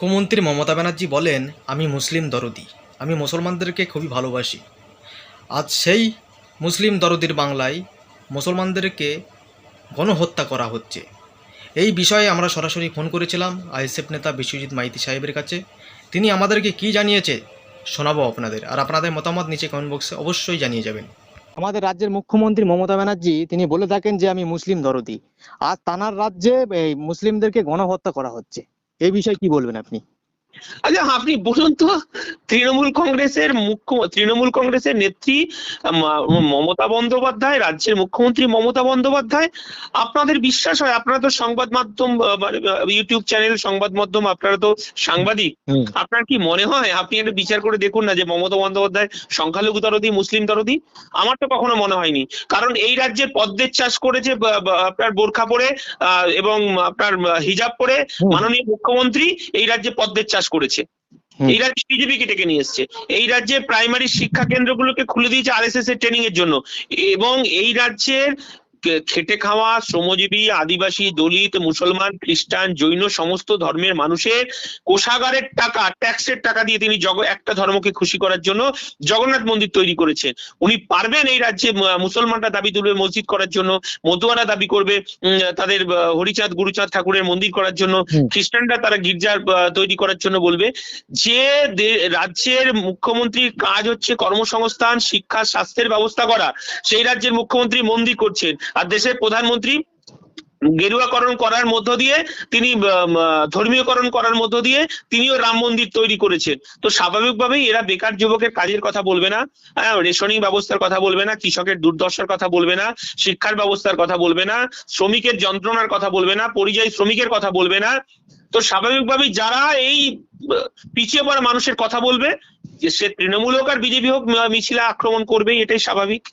মুখ্যমন্ত্রী মমতা ব্যানার্জি বলেন, আমি মুসলিম দরদি, আমি মুসলমানদেরকে খুবই ভালোবাসি। আজ সেই মুসলিম দরদির বাংলায় মুসলমানদেরকে গণহত্যা করা হচ্ছে। এই বিষয়ে আমরা সরাসরি ফোন করেছিলাম আইএসএফ নেতা বিশ্বজিৎ মাইতি সাহেবের কাছে। তিনি আমাদেরকে কি জানিয়েছে শোনাবো আপনাদের, আর আপনাদের মতামত নিচে কমেন্ট বক্সে অবশ্যই জানিয়ে যাবেন। আমাদের রাজ্যের মুখ্যমন্ত্রী মমতা ব্যানার্জি তিনি বলে থাকেন যে আমি মুসলিম দরদি, আর তানার রাজ্যে এই মুসলিমদেরকে গণহত্যা করা হচ্ছে। এই বিষয়ে কি বলবেন আপনি? আচ্ছা, আপনি বলুন তো, তৃণমূল কংগ্রেসের নেত্রী মমতা বন্দ্যোপাধ্যায়, রাজ্যের মুখ্যমন্ত্রী মমতা বন্দ্যোপাধ্যায়, আপনাদের বিশ্বাস হয়? আপনারা তো সংবাদ মাধ্যম, ইউটিউব চ্যানেল, সংবাদ মাধ্যম, আপনারা তো সাংবাদিক। আপনার কি মনে হয়, আপনি একটা বিচার করে দেখুন না, যে মমতা বন্দ্যোপাধ্যায় সংখ্যালঘু দরদি, মুসলিম দরদি? আমার তো কখনো মনে হয়নি। কারণ এই রাজ্যের পদ্মের চাষ করেছে আপনার বোরখা পরে এবং আপনার হিজাব পরে মাননীয় মুখ্যমন্ত্রী এই রাজ্যে পদ্মের চাষ করেছে। এই রাজ্যে বিজেপিকে ডেকে নিয়ে এসছে। এই রাজ্যে প্রাইমারি শিক্ষা কেন্দ্রগুলোকে খুলে দিয়েছে আরএসএস এর ট্রেনিং এর জন্য। এবং এই রাজ্যের খেটে খাওয়া শ্রমজীবী, আদিবাসী, দলিত, মুসলমান, খ্রিস্টান, জৈন সমস্ত ধর্মের মানুষের কোষাগারের টাকা, ট্যাক্সের টাকা দিয়ে তিনি একটা ধর্মকে খুশি করার জন্য জগন্নাথ মন্দির তৈরি করেছেন। উনি পারবেন এই রাজ্যে মুসলমানরা দাবি তুলবে মসজিদ করার জন্য, মতুয়ারা দাবি করবে তাদের হরিচাঁদ গুরুচাঁদ ঠাকুরের মন্দির করার জন্য, খ্রিস্টানরা তারা গির্জার তৈরি করার জন্য বলবে। যে রাজ্যের মুখ্যমন্ত্রীর কাজ হচ্ছে কর্মসংস্থান, শিক্ষা, স্বাস্থ্যের ব্যবস্থা করা, সেই রাজ্যের মুখ্যমন্ত্রী মন্দির করছেন। আর দেশের প্রধানমন্ত্রী গেরুয়াকরণ করার মধ্য দিয়ে, তিনি ধর্মীয়করণ করার মধ্য দিয়ে তিনিও রাম মন্দির তৈরি করেছেন। তো স্বাভাবিকভাবেই এরা বেকার যুবকের কাজের কথা বলবে না, রেশনিং ব্যবস্থার কথা বলবে না, কৃষকের দুর্দশার কথা বলবে না, শিক্ষার ব্যবস্থার কথা বলবে না, শ্রমিকের যন্ত্রণার কথা বলবে না, পরিযায়ী শ্রমিকের কথা বলবে না। তো স্বাভাবিকভাবেই যারা এই পিছিয়ে পড়া মানুষের কথা বলবে, যে সে তৃণমূল হোক আর বিজেপি হোক, মিছিলে আক্রমণ করবেই, এটাই স্বাভাবিক।